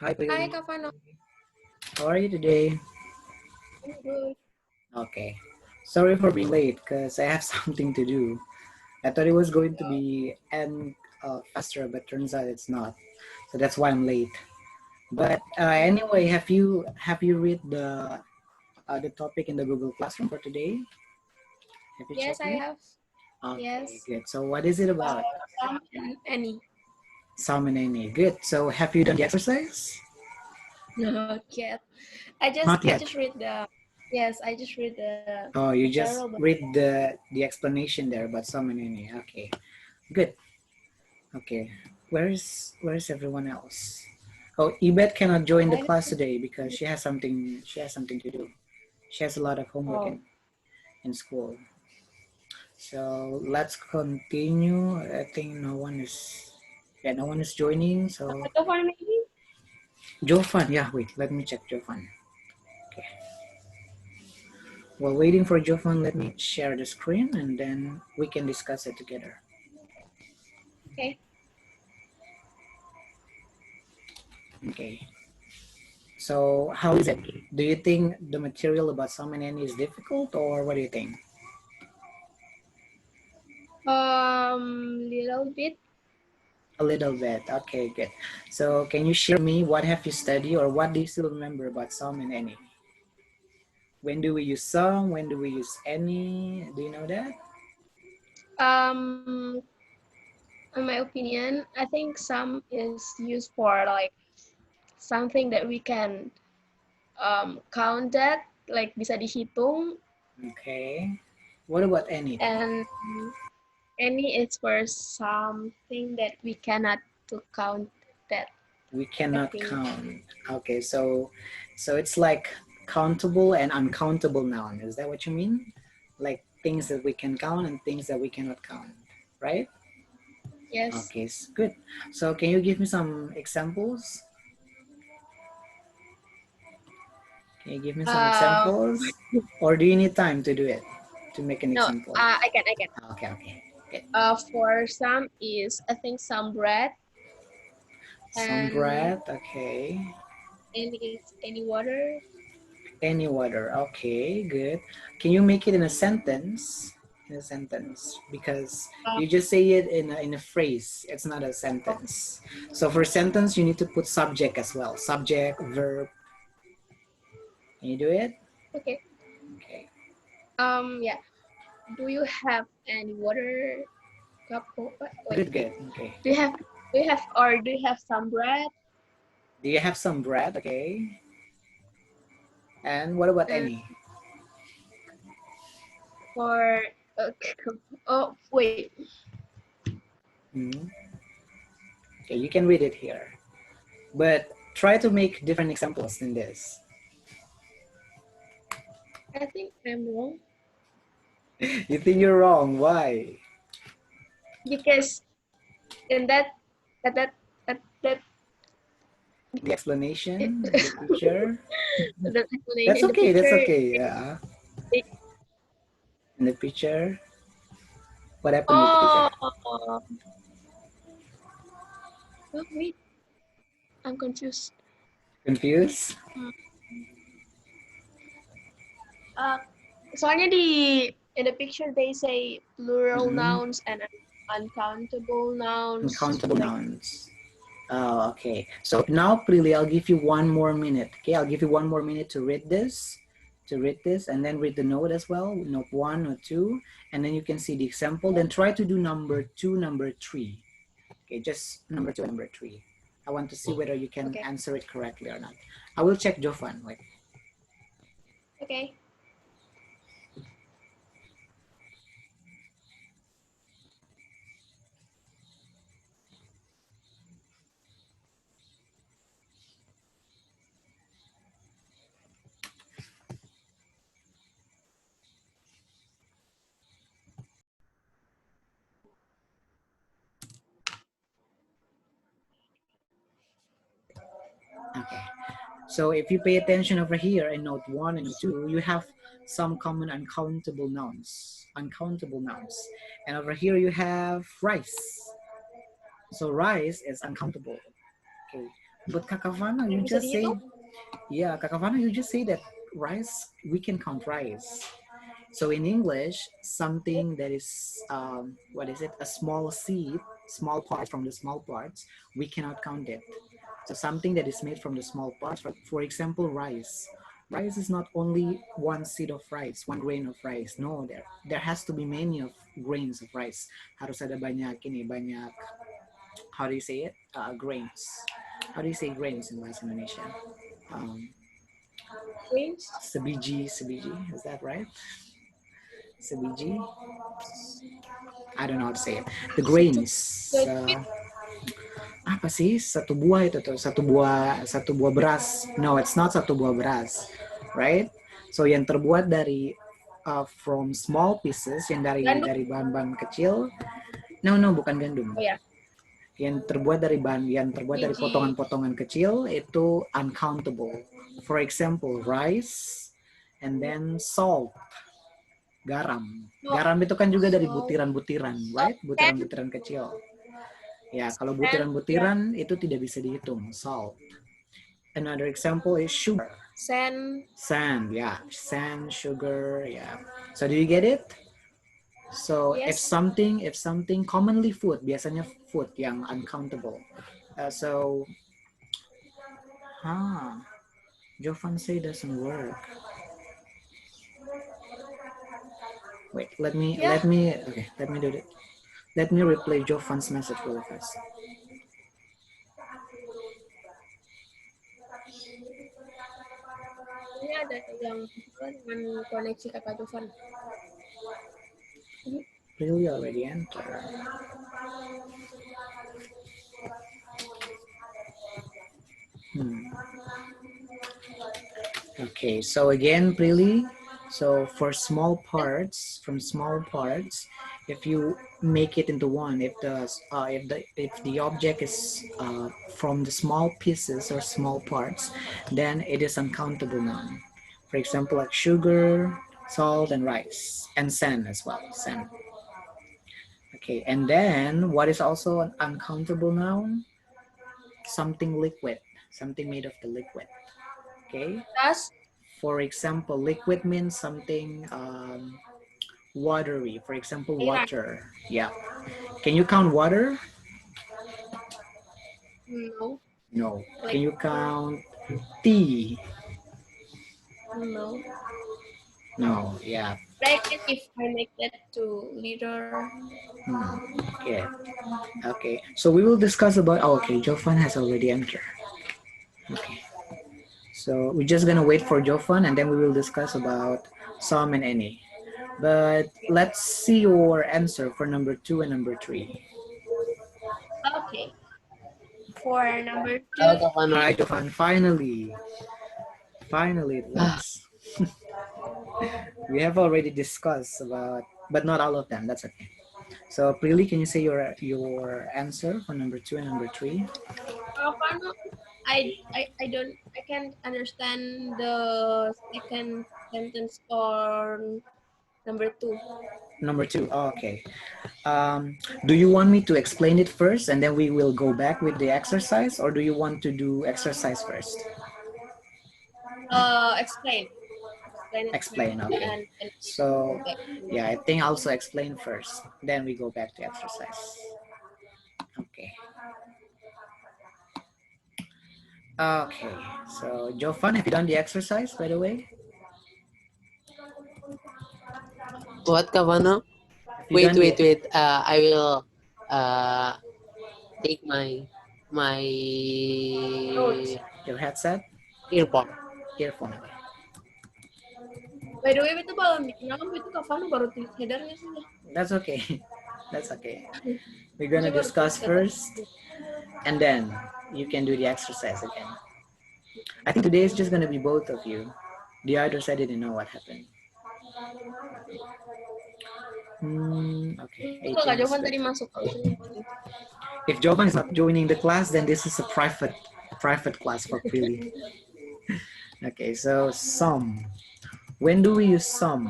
Hi, Hi, Bailey. Kavano. How are you today? I'm good. Okay. Sorry for being late because I have something to do. I thought it was going to be end faster, but turns out it's not. So that's why I'm late. But anyway, have you read the topic in the Google Classroom for today? Have you Yes, checked I it? have. Okay, Yes. good. So what is it about? Some and Annie. Salmonene. Good. So have you done the exercise? Not yet. Not I yet. just read the. Yes, I just read the Oh, you material, just but read the explanation there about salmonene. Okay, good. Okay, where's everyone else? Oh, Ebet cannot join the I class don't. today because she has something to do. She has a lot of homework Oh, in school. So let's continue. I think no one is joining. So the one maybe. Jofan, yeah, wait, let me check Jofan. Okay. While waiting for Jofan, let me share the screen and then we can discuss it together. Okay. Okay. So how is it? Do you think the material about salmonene is difficult or what do you think? Little bit. A little bit. Okay, good. So can you share me what have you studied or what do you still remember about salmonene? When do we use some? When do we use any? Do you know that? Um, in my opinion, I think some is used for like something that we can count that like bisa dihitung, Okay. What about any? and any is for something that we cannot to count that. We I cannot think. count. Okay, so it's like countable and uncountable noun. Is that what you mean? Like things that we can count and things that we cannot count, right? Yes. Okay, good. So can you give me some examples? Can you give me some Um, examples? Or do you need time to do it? To make an no, example? I can. Okay, okay. Good. For some is I think some bread, Some and bread, okay. any water. Any water, okay, good. Can you make it in a sentence? In a sentence, because Uh, you just say it in a phrase. It's not a sentence. So for sentence, you need to put subject as well. Subject, verb. Can you do it? okay. Okay. Yeah. Do you have any water cup? Wait. Good, good. Okay. Do you have? Do you have some bread? Do you have some bread? Okay. And what about And any? for oh wait. Hmm. Okay, you can read it here, but try to make different examples than this. I think I'm wrong You think you're wrong? Why? because in that that that The explanation, the picture. the explanation That's in the okay. That's picture. okay. Yeah. It, In the picture, what happened with the oh, picture? wait, I'm confused. Confused? Hmm. Uh, Soalnya in the picture they say plural Mm-hmm. nouns and uncountable nouns. Uncountable Like nouns. Oh, okay. So now, Prili, I'll give you 1 more minute. Okay, I'll give you 1 more minute to read this, and then read the note as well. Note 1 or 2, and then you can see the example. Then try to do number 2, number 3. Okay, just number 2 and number 3. I want to see whether you can okay, answer it correctly or not. I will check Jofan. Wait. okay. Okay. So if you pay attention over here in note 1 and 2, you have some common uncountable nouns. Uncountable nouns. And over here you have rice. So rice is uncountable. Okay. But Kakavana, you Bisa just say, dihitung? yeah, Kakavana, you just say that rice, we can count rice. So in English, something that is, what is it, a small seed, small parts from the small parts, we cannot count it. So something that is made from the small parts, for example, rice. Rice is not only one seed of rice, one grain of rice. No, there has to be many of grains of rice. Harus ada banyak ini, banyak, how do you say it? Grains. How do you say grains in Bahasa Indonesia? Um, Range? sebiji, sebiji, is that right? Sebiji? I don't know how to say it. The grains. Sedikit. Apa sih satu buah itu tuh? Satu buah beras. No, it's not satu buah beras, right? So yang terbuat dari from small pieces, yang Gandum. dari bahan-bahan kecil. No, bukan gandum. Oh ya. Yang terbuat dari Biji. potongan-potongan kecil itu uncountable. For example, rice and then salt. Garam. Garam itu kan juga dari butiran-butiran, right? Butiran-butiran kecil. Ya, kalau butiran-butiran itu tidak bisa dihitung, salt. Another example is sugar. Sand. Sand, yeah. Sand, sugar, yeah. So do you get it? So Yes. if something commonly food, biasanya food yang uncountable. Jovan say doesn't work. Wait, let me do it. Let me replay Jovan's message really fast. Ini ada yang dengan koneksi kakak Jovan. Really already entered. Okay, so again, Prilly, so for small parts, if you make it into one, if the object is from the small pieces or small parts, then it is uncountable noun. For example, like sugar, salt, and rice, and sand as well, sand. Okay, and then what is also an uncountable noun? Something liquid, something made of the liquid. Okay. Dust. For example, liquid means something watery. For example, water. Yeah. Can you count water? No. No. Can you count tea? No. No. Yeah. Like if I make that to liter. Yeah. Okay. So we will discuss about. Oh, okay. Jovan has already entered. Okay. So we're just gonna wait for Jovan, and then we will discuss about some and any. But let's see your answer for number 2 and number 3. Okay. For number 2. All right, Jovan. Finally, it works. We have already discussed about, but not all of them. That's okay. So, Prilly, can you say your answer for number 2 and number 3? I can't understand the second sentence on number 2. Number 2. Oh, okay. Do you want me to explain it first and then we will go back with the exercise, or do you want to do exercise first? Explain. Explain, okay. So, yeah, I think also explain first, then we go back to exercise. Okay. Okay, so Jovan, have you done the exercise, by the way? What, Kavano? Wait. I will take my your headset? earphone. Earphone. By the way, itu kalau bikin aku itu Kavano baru tulis headernya sih. That's okay. That's okay. We're gonna discuss first, and then you can do the exercise again. I think today is just gonna be both of you. The others, I didn't know what happened. Okay. Jovan tadi masuk. If Jovan is not joining the class, then this is a private class for Prilly. Okay, so sum. When do we use sum?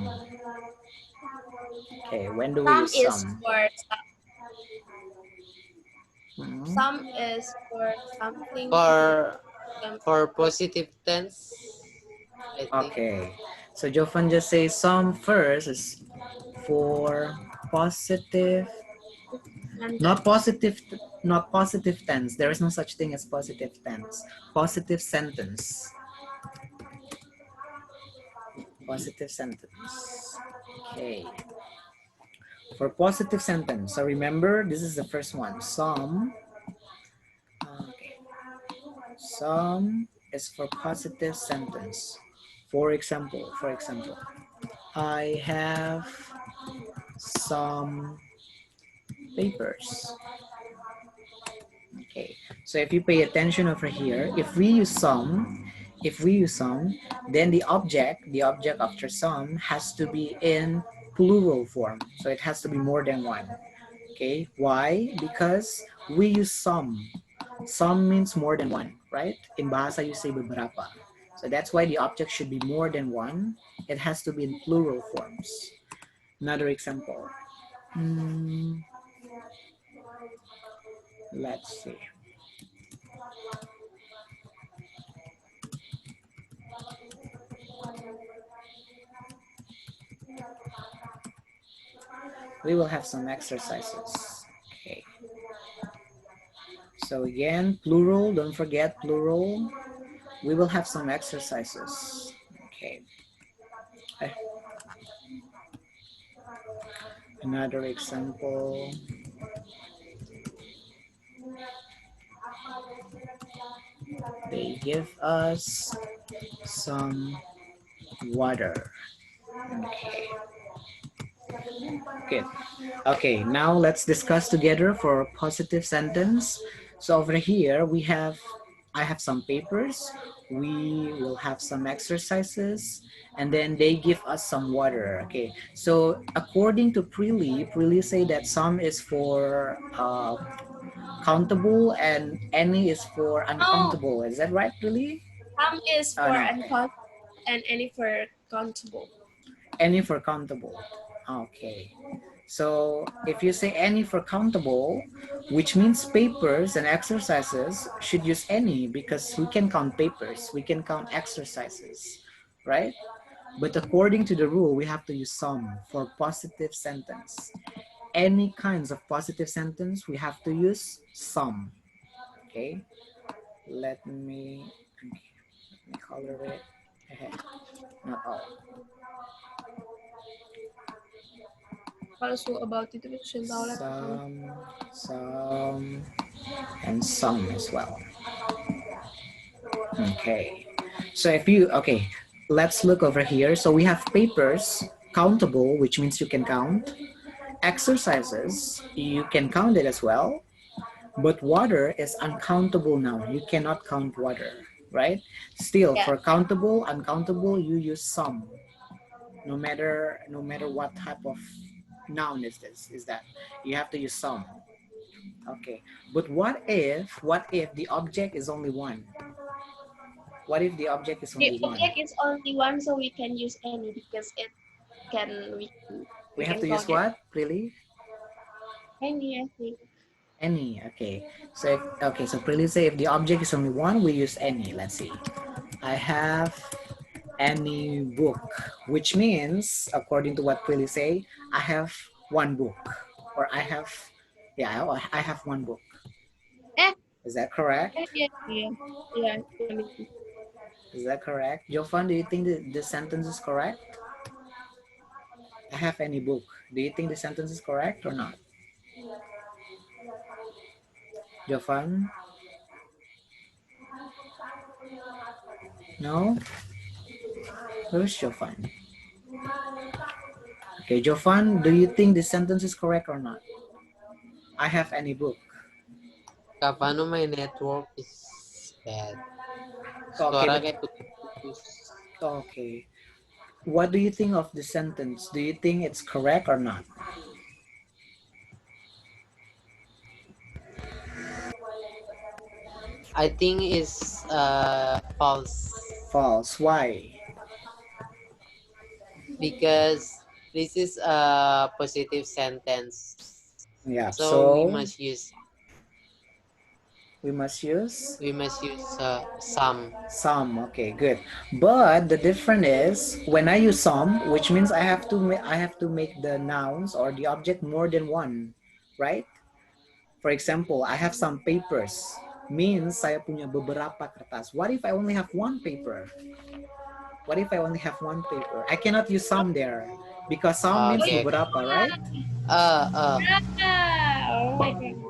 Okay, when do we use sum? Mhm. Some is for something. For Um, positive tense, I think. Okay. So Jofan just say some first is for positive, not sentence. positive, not positive tense. There is no such thing as positive tense. Positive sentence. Positive sentence. Okay. For positive sentence, so remember this is the first one. Some. Okay. Some is for positive sentence. For example, I have some papers. Okay, so if you pay attention over here, if we use some, then the object after some has to be in plural form. So it has to be more than one. Okay, why? Because we use some. Some means more than one, right? In bahasa you say beberapa. So that's why the object should be more than one. It has to be in plural forms. Another example. Let's see. We will have some exercises. Okay. So again, plural, don't forget plural. We will have some exercises. Okay. Another example. They give us some water. Okay. Good. Okay, now let's discuss together for positive sentence. So over here I have some papers. We will have some exercises, and then they give us some water. Okay, so according to Prilly say that some is for countable and any is for No, uncountable. Is that right, Prilly? some is Oh for no, uncountable and any for countable. any for countable. Okay. So if you say any for countable, which means papers and exercises should use any because we can count papers, we can count exercises, right? But according to the rule, we have to use some for positive sentence. Any kinds of positive sentence, we have to use some. Okay, let me color it. Not all. Kalau su about itu kita sudah tahu lah. Some, and some as well. Okay. So let's look over here. So we have papers, countable, which means you can count. Exercises, you can count it as well. But water is uncountable now. You cannot count water, right? Still, Yeah. for countable, uncountable, you use some. No matter what type of noun is that. You have to use some. Okay. But what if the object is only one? What if the object is The only one? object is only one, so we can use any because it can We we have can to use count it. what, really? Any, I think. Any. Okay. So Prilly say if the object is only one, we use any. Let's see. I have any book, which means, according to what Prilly say, I have one book, or I have one book. Eh, Is that correct? yeah. Is that correct? Jofan, do you think the sentence is correct? I have any book. Do you think the sentence is correct or not? Jofan? No? Where's Jofan? Okay, Jofan, do you think the sentence is correct or not? I have any book. Paano my network is bad? Okay, Suara but kayak putus-putus. okay. What do you think of the sentence? Do you think it's correct or not? I think is false False. Why? because this is a positive sentence. Yeah. So we So must use We must use some. some. Okay, good. But the difference is when I use some, which means I have to make the nouns or the object more than one, right? For example, I have some papers. Means saya punya beberapa kertas. What if I only have one paper? What if I only have one paper? I cannot use some there because some means Okay. beberapa, right? Oh my God.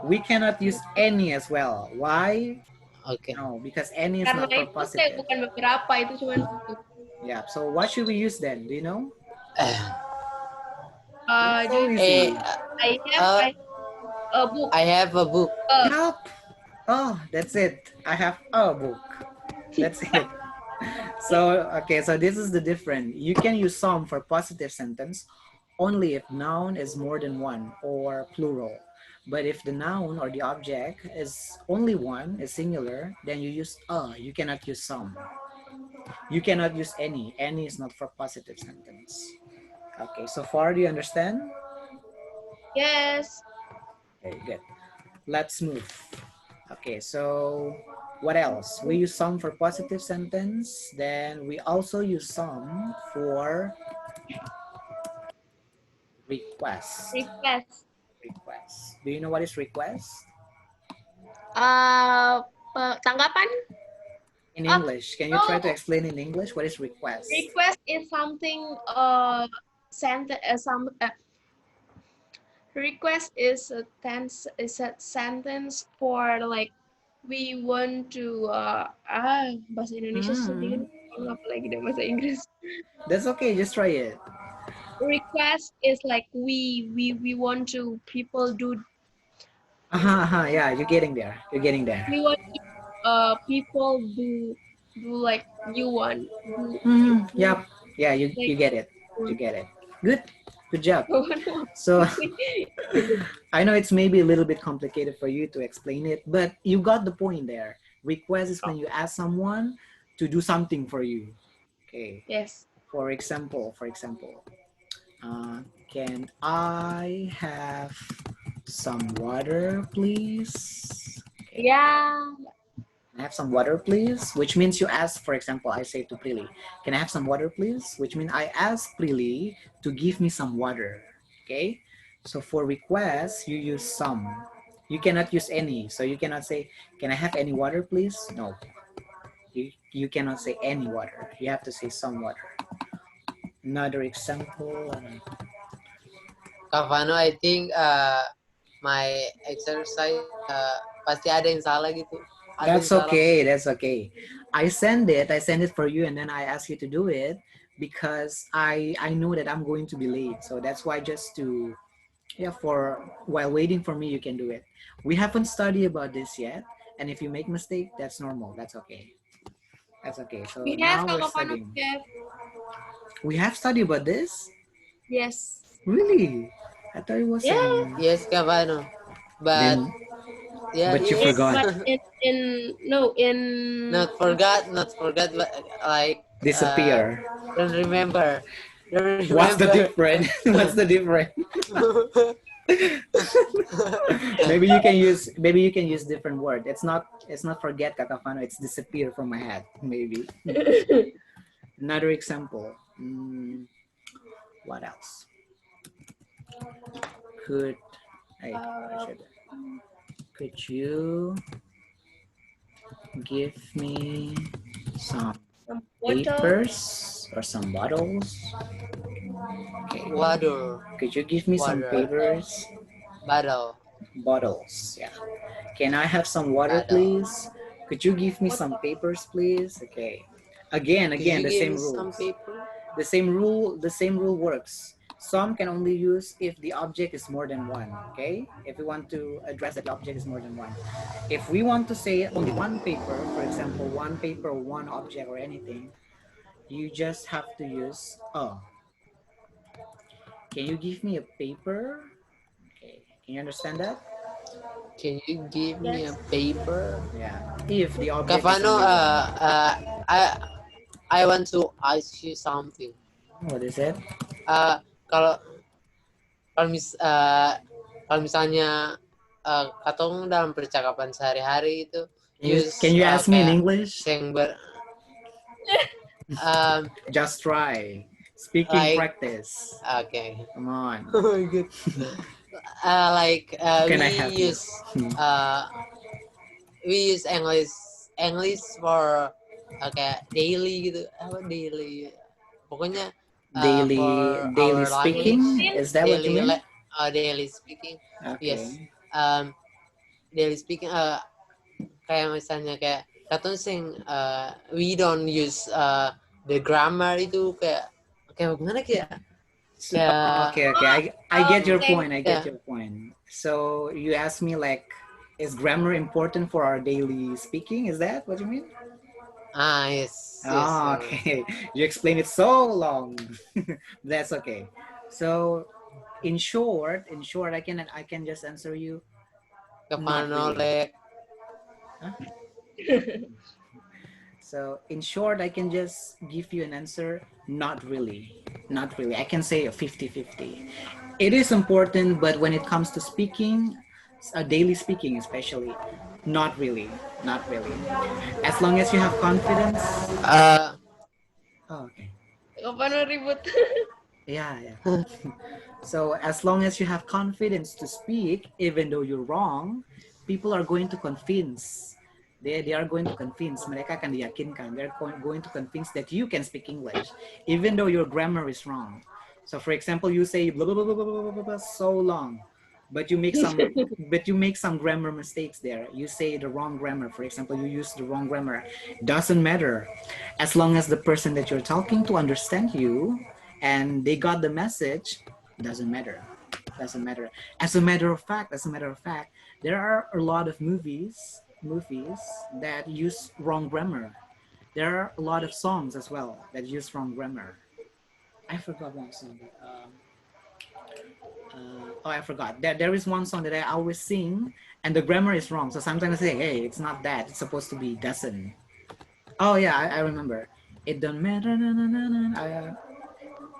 We cannot use any as well. Why? Okay. No, because any is Karena not for itu saya positive. bukan beberapa, itu cuma satu. Yeah. So what should we use then? Do you know? Uh, So do easy. I a book. I have a book. Yup. Oh, that's it. I have a book. That's it. So, okay, so this is the difference. You can use some for positive sentence only if noun is more than one or plural. But if the noun or the object is only one, is singular, then you use a. You cannot use some. You cannot use any. Any is not for positive sentence. Okay, so far do you understand? Yes. Okay, good. Let's move. Okay, so what else? We use some for positive sentence. Then we also use some for request. Request. Request. Do you know what is request? Tanggapan. In English, can you try to explain in English what is request? Request is something request is a sentence for like we want to bahasa Indonesia sendiri apalagi deh bahasa Inggris. That's okay, just try it. Request is like we want to people do. Yeah, you're getting there. You're getting there. We want people do like you want. Yep. Yeah, you get it. You get it. Good job. So I know it's maybe a little bit complicated for you to explain it, but you got the point there. Request is when you ask someone to do something for you. Okay. Yes. For example, can I have some water, please? Okay. Yeah. Can I have some water, please? Which means you ask, for example, I say to Prilly, can I have some water, please? Which means I ask Prilly to give me some water. Okay? So for request, you use some. You cannot use any. So you cannot say, can I have any water, please? No. You cannot say any water. You have to say some water. Another example. Kavano, I think my exercise pasti ada yang salah gitu. That's okay. That's okay. I send it for you, and then I ask you to do it because I know that I'm going to be late. So that's why for while waiting for me, you can do it. We haven't studied about this yet, and if you make mistake, that's normal. That's okay. That's okay. So We now have we're Kavano. studying. We have studied about this? Yes. Really? I thought it was. Yes, Kavano. But But you forgot. But in not forgot, but like Disappear. don't remember. What's the difference? What's the difference? maybe you can use different word. It's not forget kakafano, it's disappear from my head. Maybe. Another example. What else? Could you give me some papers or some bottles? Okay. Water. Could you give me some papers? Bottle. Bottles. Yeah. Can I have some water, please? Could you give me some papers, please? Okay. Again, the same rule. The same rule works. Some can only use if the object is more than one. Okay. If we want to address that the object is more than one. If we want to say only one paper, for example, one paper, one object, or anything, you just have to use a. Can you give me a paper? Okay. Can you understand that? Can you give me a paper? Yeah. If the object Kavano, is I want to ask you something. what is it? Kalau misalnya katong dalam percakapan sehari-hari itu Can you ask me in kayak English? sing Just try. Speaking Like- practice. okay. Come on. Oh my god. Can I we help you? use we use English for kayak daily gitu. Apa daily? Pokoknya Daily for daily our speaking? language, Is that what you mean? daily speaking. Okay. Yes. Daily speaking kayak misalnya kayak katong sing we don't use the grammar itu kayak gimana kayak So, okay. I get your point. I get Yeah. your point. So you asked me like, is grammar important for our daily speaking? Is that what you mean? Yes. Oh, okay. You explained it so long. That's okay. So, in short, I can just answer you. Not really. So, in short, I can just give you an answer. Not really. Not really. I can say a 50-50. It is important, but when it comes to speaking, daily speaking especially, not really. Not really. As long as you have confidence. Oh, okay. Kapan ribut? Yeah. So as long as you have confidence to speak, even though you're wrong, people are going to convince. They are going to convince. Mereka akan diyakinkan. They're going to convince that you can speak English, even though your grammar is wrong. So for example, you say blah blah blah blah blah blah, blah so long, but you make some grammar mistakes there. You say the wrong grammar. For example, you use the wrong grammar. Doesn't matter, as long as the person that you're talking to understand you and they got the message. Doesn't matter. As a matter of fact, there are a lot of movies that use wrong grammar. There are a lot of songs as well that use wrong grammar. I forgot one song. I forgot. There is one song that I always sing, and the grammar is wrong. So sometimes I say, "Hey, it's not that. It's supposed to be doesn't." Oh yeah, I remember. It don't matter.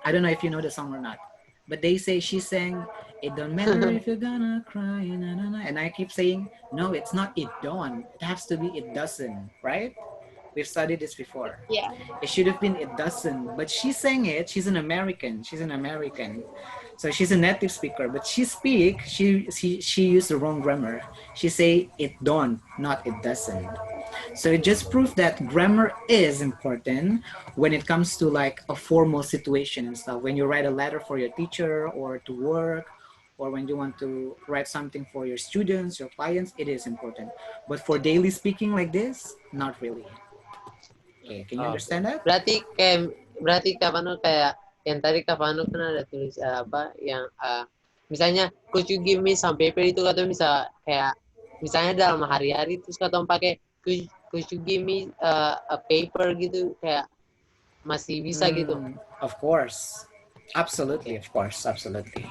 I don't know if you know the song or not, but they say she sang, "It don't matter if you're gonna cry," and I keep saying, "No, it's not. It don't. It has to be. It doesn't." Right? We've studied this before. Yeah. It should have been "It doesn't," but she sang it. She's an American. So she's a native speaker, but she used the wrong grammar. She say "it don't," not "it doesn't." So it just proves that grammar is important when it comes to like a formal situation and stuff. When you write a letter for your teacher or to work, or when you want to write something for your students, your clients, it is important. But for daily speaking like this, not really. Okay, can you understand that? Berarti Kavano kayak yang tadi Kavano kan ada tulis apa yang misalnya could you give me some paper itu atau bisa kayak misalnya dalam hari-hari terus katong pakai could you give me a paper gitu kayak masih bisa gitu. Of course. Absolutely, of course, absolutely.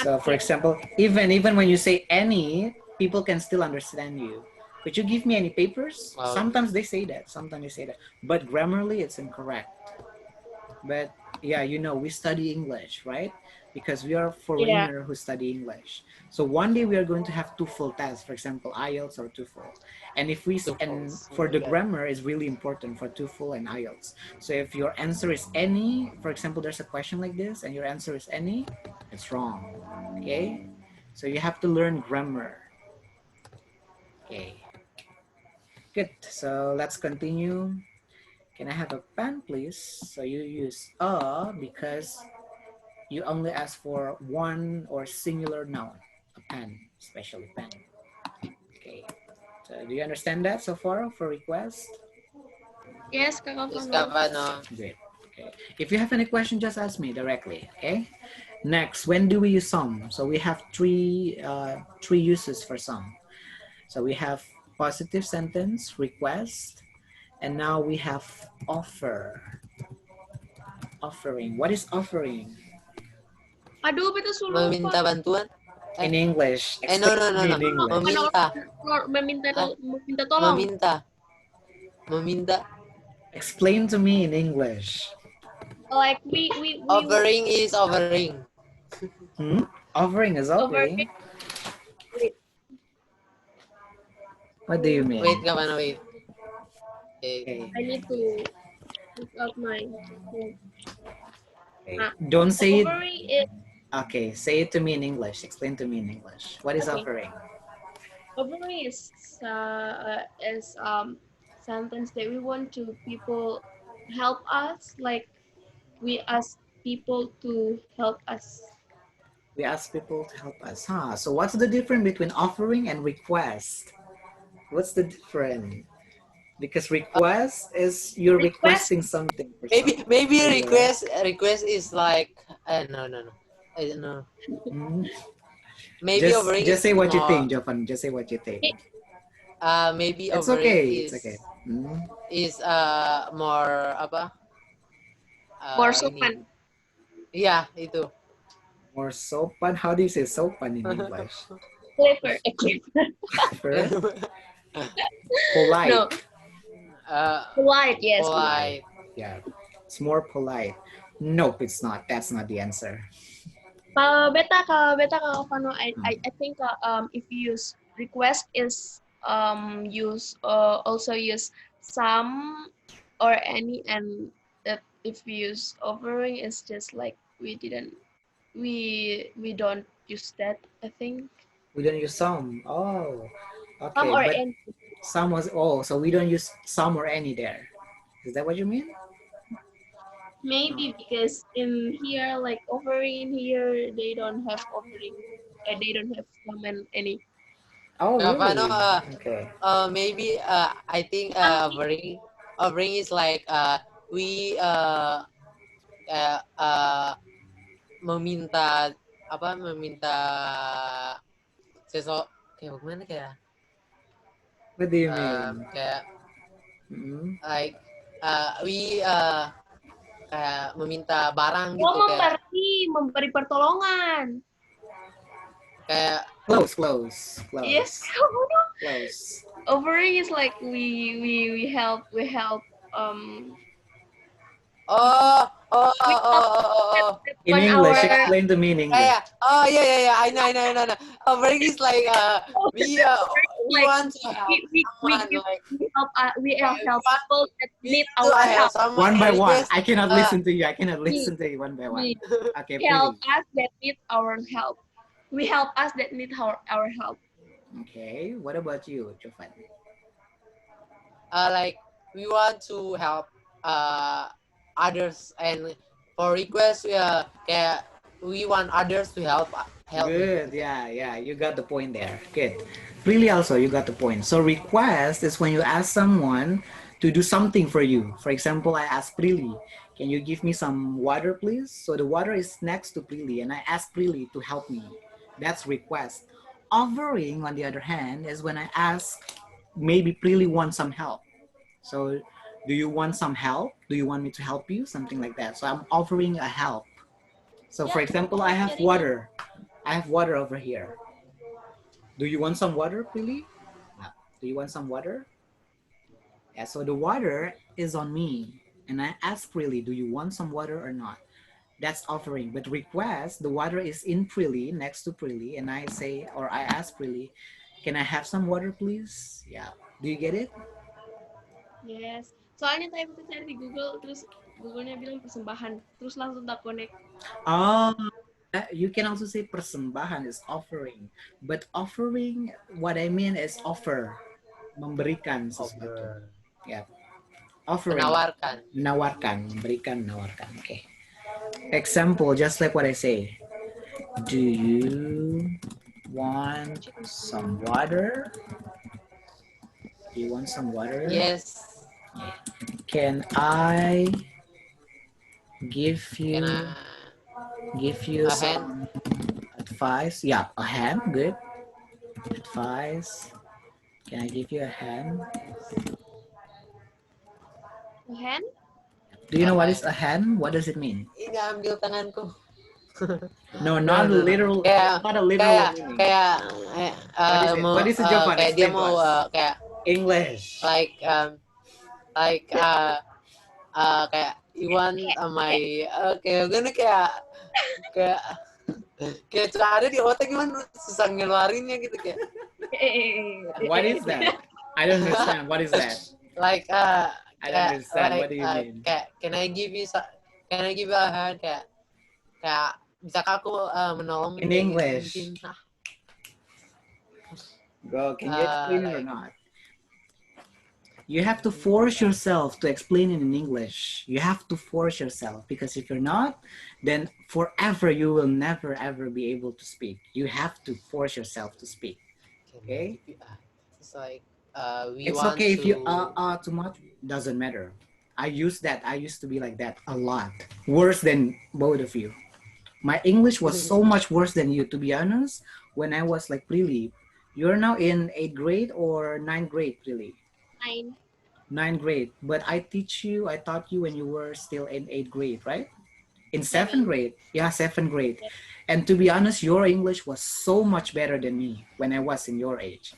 So for example, even when you say any, people can still understand you. Could you give me any papers? Wow. Sometimes they say that. But grammarly, it's incorrect. But yeah, we study English, right? Because we are foreigner who study English. So one day we are going to have TOEFL tests, for example, IELTS or TOEFL. And for the grammar is really important for TOEFL and IELTS. So if your answer is any, for example, there's a question like this, and your answer is any, it's wrong. Okay? So you have to learn grammar. Okay. Good. So let's continue. Can I have a pen, please? So you use a because you only ask for one or singular noun, a pen, especially pen. Okay. So do you understand that so far for request? Yes, Kak Terus Kavano. Kavano. Great. Okay. If you have any question, just ask me directly. Okay. Next, when do we use some? So we have three uses for some. So we have positive sentence, request, and now we have offer. Offering. What is offering? Aduh, itu suruh Meminta bantuan. In English. No. In English. meminta tolong. Meminta. Explain to me in English. Like we Offering is offering. Offering is offering. What do you mean? Wait, Kavano, wait. Okay. I need to look up my. Okay. Ah, Don't say it. Offering is Okay, say it to me in English. Explain to me in English. What is okay. offering? Offering is sentence that we want to people help us, like we ask people to help us. We ask people to help us. Huh? So what's the difference between offering and request? What's the difference? Because request is you're Request. requesting something for Maybe for you, right? request is like no. I don't know. Mhm. Maybe offering Just is say what you more. think, Jovan. Just say what you think. Maybe It's offering okay. It's okay. Mhm. is more apa? More Ini. sopan. Iya, itu. More sopan. How do you say sopan in English? Clever. Clever. Clever? Polite. No, polite. Yes, polite. Polite. Yeah. It's more polite. Nope, it's not. That's not the answer. Kalau Fano, I think if you use request is use also use some or any, and that if we use offering is just like we don't use that, I think. We don't use some. Oh, Some okay. or But any. some was so we don't use some or any there. Is that what you mean? Maybe because in here, like offering in here, they don't have offering. They don't have some and any. Oh, Paano, really? Okay. maybe I think offering is like we meminta meminta kayak gimana kayak What do you mean? kayak Mm-hmm. like we kayak meminta barang Oh, gitu kayak memberi pertolongan. kayak Close. Yes. Close. Offering is like we help oh In when English, our explain to me in English. kayak I know. Offering is like we like want to help we someone give like we help people that we need to our help help. someone One by one. request I cannot listen to you. I cannot Me. listen to you one by one. We Okay, help please. us that need our help. We help us that need our help. Okay. What about you, Jovan? like we want to help others and for request kayak we want others to help me. Good. Yeah. You got the point there. Good. Really, also, you got the point. So, request is when you ask someone to do something for you. For example, I ask Prilly, can you give me some water, please? So, the water is next to Prilly, and I ask Prilly to help me. That's request. Offering, on the other hand, is when I ask, maybe Prilly wants some help. So, do you want some help? Do you want me to help you? Something like that. So, I'm offering a help. So, for example, I have water. I have water over here. Do you want some water, Prilly? Do you want some water? Yeah, so the water is on me. And I ask Prilly, do you want some water or not? That's offering. But request, the water is in Prilly, next to Prilly. And I say, or I ask Prilly, can I have some water, please? Yeah. Do you get it? Yes. Soalnya saya bisa cari di Google, terus Google-nya bilang persembahan, terus langsung tak connect. Oh, you can also say persembahan is offering. But offering, what I mean is offer. Memberikan sesuatu. Yeah. Offering. Menawarkan. Memberikan, menawarkan. Okay. Example, just like what I say. Do you want some water? Do you want some water? Yes. Can I give you a some advice? Yeah, a hand. Good. Advice. Can I give you a hand? A hand? Do you know what is a hand? What does it mean? Ini ambil tanganku. No, not a literal. Kayak, not a literal meaning. What is it, Japan? Kayak dia mau kayak English. like kayak you want my kayak gini kayak ada di otak gimana susah ngeluarinnya gitu kayak. What is that? I don't understand. What is that? Like I don't understand. What do you mean? kayak can I give you a hand kayak bisakah aku menolong In kayak gitu English. mungkin. Bro, can you explain it or Like, not? You have to force yourself to explain it in English. You have to force yourself because if you're not, then forever you will never ever be able to speak. You have to force yourself to speak. Okay? It's like we It's want okay to if you too much. Doesn't matter. I used that. I used to be like that a lot. Worse than both of you. My English was so much worse than you, to be honest. When I was like really, you're now in 8th grade or 9th grade, really. 9. 9th grade. But I taught you when you were still in 8th grade, right? In 7. 7th grade. Yeah, 7th grade. And to be honest, your English was so much better than me when I was in your age.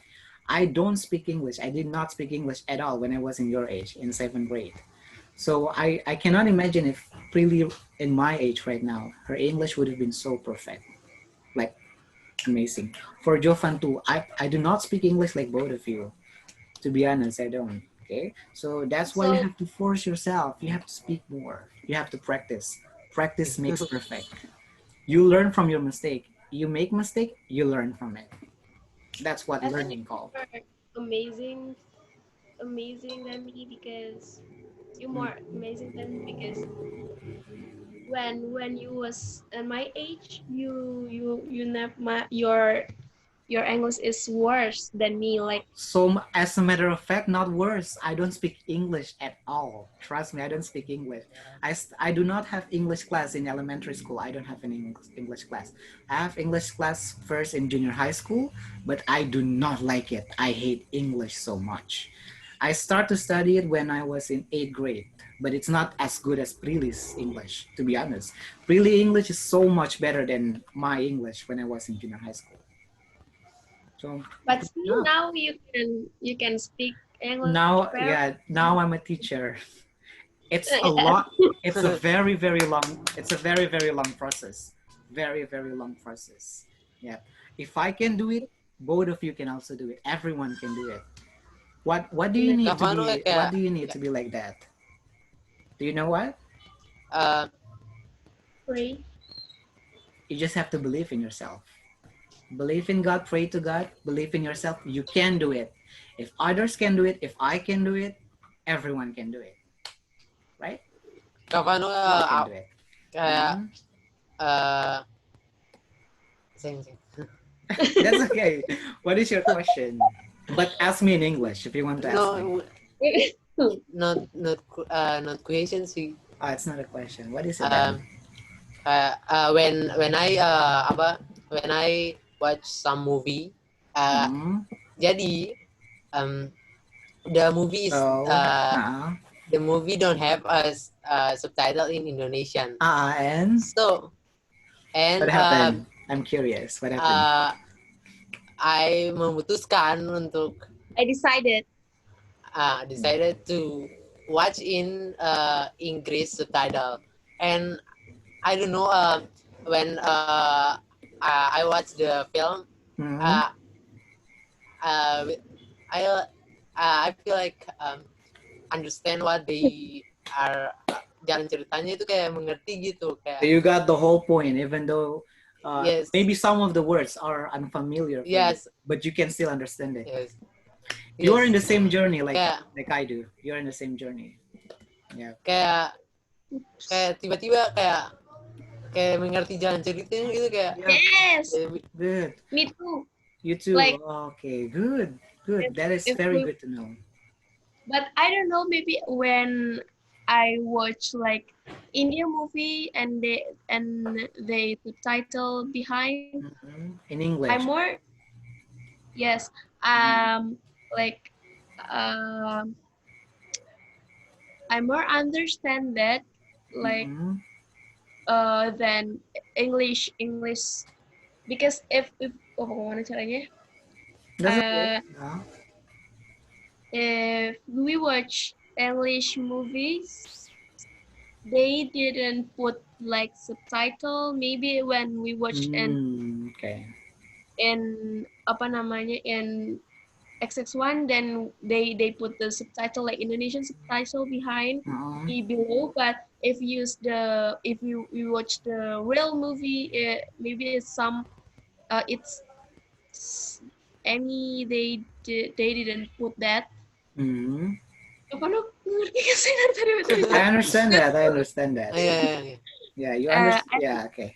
I don't speak English. I did not speak English at all when I was in your age in 7th grade. So I cannot imagine if really in my age right now, her English would have been so perfect. Like amazing. For Jofan too, I do not speak English like both of you. To be honest, I don't. Okay. So that's why you So have to force yourself. You have to speak more. You have to practice. Practice makes perfect. You learn from your mistake. You make mistake, you learn from it. That's what I think learning called. you're amazing than me because you're more amazing than me because when you was in my age, you never your English is worse than me. Like So, as a matter of fact, not worse. I don't speak English at all. Trust me, I don't speak English. I do not have English class in elementary school. I don't have an English class. I have English class first in junior high school, but I do not like it. I hate English so much. I start to study it when I was in 8th grade, but it's not as good as Prili's English, to be honest. Prili English is so much better than my English when I was in junior high school. So, but still yeah. now you can speak English Now, very yeah, now I'm a teacher. It's a lot. It's a very, very long. It's a very, very long process. Very, very long process. Yeah. If I can do it, both of you can also do it. Everyone can do it. What do you need to Kavano be? What kayak do you need to be like that? Do you know what? pray. You just have to believe in yourself. Believe in God. Pray to God. Believe in yourself. You can do it. If others can do it, if I can do it, everyone can do it. Right? Kavano You can do it. kayak Mhm. sing. That's okay. What is your question? But ask me in English if you want to ask me. No, not question sih. It's not a question. What is it then? When I when I watch some movie, Mhm. jadi the movie is So, the movie don't have a subtitle in Indonesian. and So and what happened? I'm curious. What happened? I memutuskan untuk I decided. decided to watch in English subtitle, and I don't know when I watched the film, Mhm. I feel like understand what they are jalan ceritanya itu kayak mengerti gitu So kayak you got the whole point, even though yes maybe some of the words are unfamiliar for you, yes but you can still understand it. yes You are in yes the same journey kayak like I do. You're in the same journey. Yeah. kayak tiba-tiba kayak mengerti jalan ceritanya gitu kayak Yeah. Yes, Good. me too. You too. Like Okay. Good. Good. That is if very we, good to know. but I don't know. Maybe when I watch like Indian movie and they subtitle behind, In I'm English. more yes. Like um, I more understand that like Mhm. than English because if oh bagaimana caranya That's okay. uh if we watch English movies they didn't put like subtitle maybe when we watch Okay. in apa namanya in XX1, then they put the subtitle like Indonesian subtitle behind below. But if you watch the real movie, maybe it's any they didn't put that. Mhm. Apa no ngerti gak sih tadi I understand that. I understand that. Yeah. Yeah, you understand. I Yeah, okay.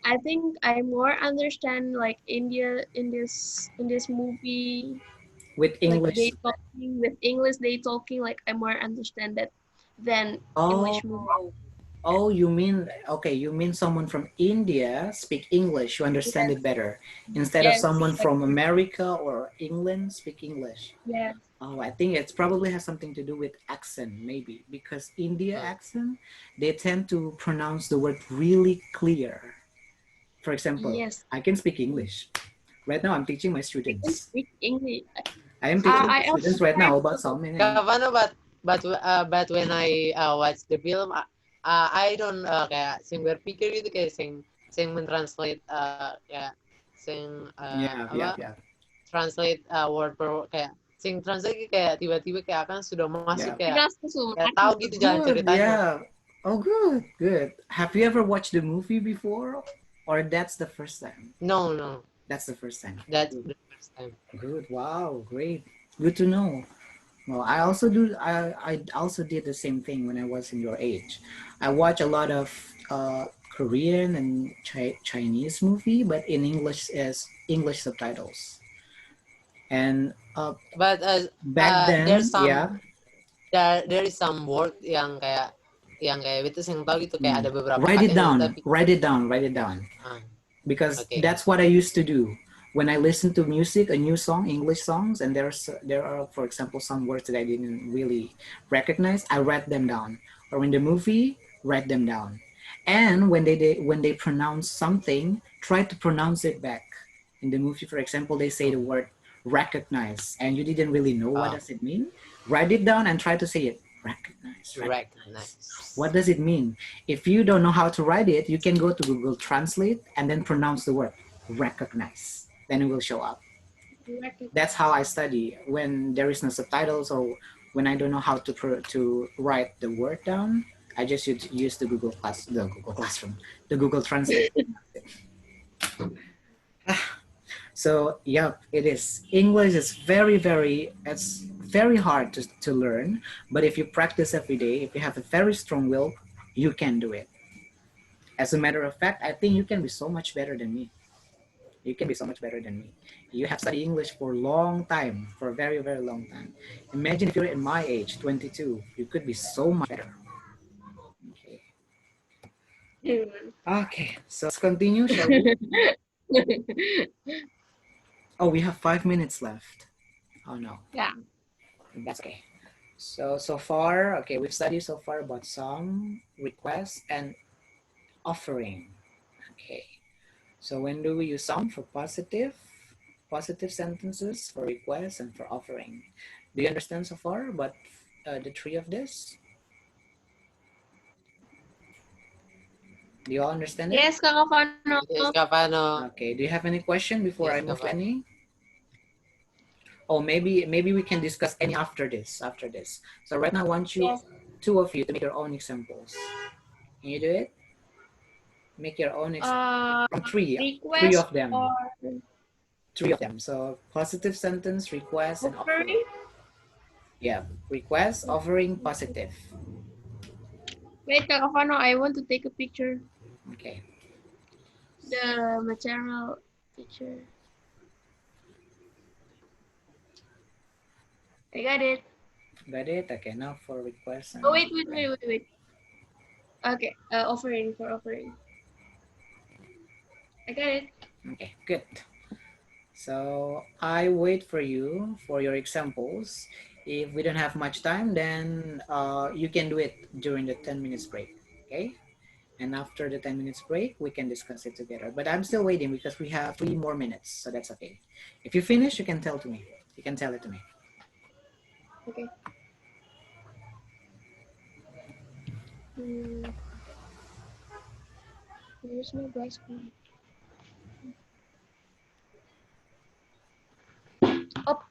I think I more understand like India in this movie, With like English. they talking with English, they talking like I more understand that than Oh, English movie. oh, you mean okay? You mean someone from India speak English, you understand Yes, it better, instead of yes, someone like from America or England speak English. yes, Oh, I think it's probably has something to do with accent, maybe because India accent, they tend to pronounce the word really clear. For example, yes. I can speak English. Right now, I'm teaching my I can students. speak English. I am teaching my I also students right try now about to. some meaning. Kapan but when I watch the film, I don't kayak sing berpikir gitu kayak sing mentranslate kayak sing Yeah, yeah, apa yeah, translate word per word kayak sing translate kayak tiba-tiba kayak akan sudah masuk yeah. kayak Jelas tuh semua. tahu gitu jalan Good, ceritanya. yeah. Oh, good, good. Have you ever watched the movie before, or that's the first time? No, That's the first time. that's Good. the first time. Good. Wow, great. Good to know. Well, I also do. I also did the same thing when I was in your age. I watch a lot of Korean and Chinese movie, but in English as English subtitles. And But back there's then, yeah. some there is some word yang kayak itu yang tahu gitu kayak ada beberapa Write kata it yang down. tapi Write it down. Write it down. Because okay. that's what I used to do when I listen to music, a new song, English songs, and there are, for example, some words that I didn't really recognize. I write them down, or in the movie, write them down. And when they pronounce something, try to pronounce it back. In the movie, for example, they say the word recognize, and you didn't really know what does it mean. Write it down and try to say it. Recognize. Recognize. What does it mean? If you don't know how to write it, you can go to Google Translate and then pronounce the word recognize. Then it will show up. That's how I study when there is no subtitles or when I don't know how to write the word down. I just use the Google Classroom, the Google Translate. So yeah, it is. English is it's very hard to learn, but if you practice every day, if you have a very strong will, you can do it. As a matter of fact, I think you can be so much better than me. You can be so much better than me. You have studied English for a long time, for a very, very long time. Imagine if you're in my age, 22, you could be so much better. Okay. Okay, so let's continue, shall we? Oh, we have 5 minutes left. Oh no. Yeah. That's okay. So far, okay, we've studied so far about song, request, and offering. Okay. So when do we use song for positive sentences, for request, and for offering? Do you understand so far about the three of this? Do you all understand it? Yes, Kak Avano. Yes, Kapano. Okay. Do you have any question before Yes, I move to Kapano. any? Oh, maybe we can discuss any after this. After this. So right now, I want you, Yes. two of you, to make your own examples. Can you do it? Make your own example from three Request of them. or Three of them. So positive sentence, request, and offering. offering? Yeah, request, offering, positive. Wait, Kak Avano, I want to take a picture. Okay. The material picture. I got it. Got it? Okay, now for request. And Oh, wait. Okay, offering for offering. I got it. Okay, good. So I wait for you for your examples. If we don't have much time, then you can do it during the 10 minutes break. Okay? And after the 10 minutes break, we can discuss it together. But I'm still waiting because we have 3 more minutes. So that's okay. If you finish, you can tell to me. You can tell it to me. Okay. Where's my brush? Up.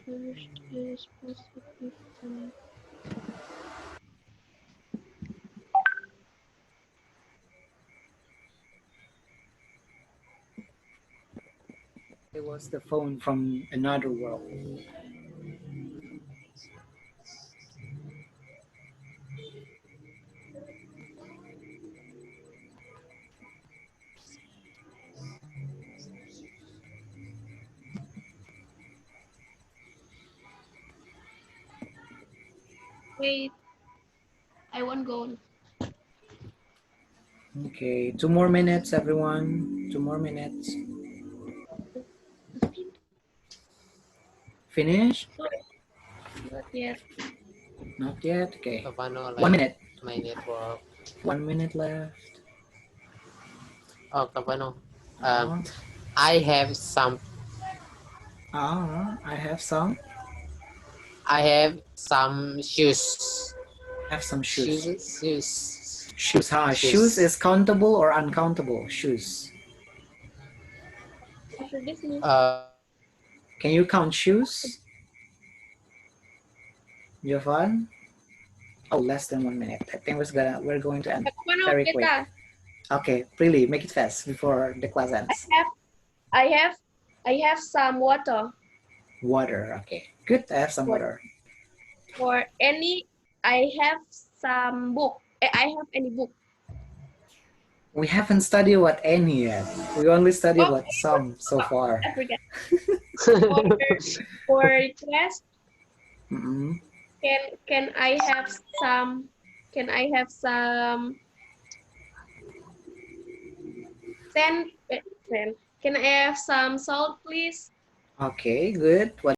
First is positive. It was the phone from another world. Wait, I won't go. Okay, 2 more minutes, everyone. 2 more minutes. Finish? Not yet. Not yet. Okay. So, paano 1 like minute. my network? 1 minute left. Oh, paano? Uh, I have some I have some. shoes. Have some shoes. Shoes. Shoes. Huh? Shoes. Shoes is countable or uncountable? Shoes. After this, Miss. Can you count shoes? Jovan? Oh, less than 1 minute. I think we're going to end Paano very quick. kita? Okay, really, make it fast before the class ends. I have some water. Water. Okay, good. I have some water. For any, I have some book. I have any book. We haven't studied what any yet. We only studied Oh. what some so far. I forget. For request, Mm-mm. can I have some? Can I have some? Sand. Can I have some salt, please? Okay, good. What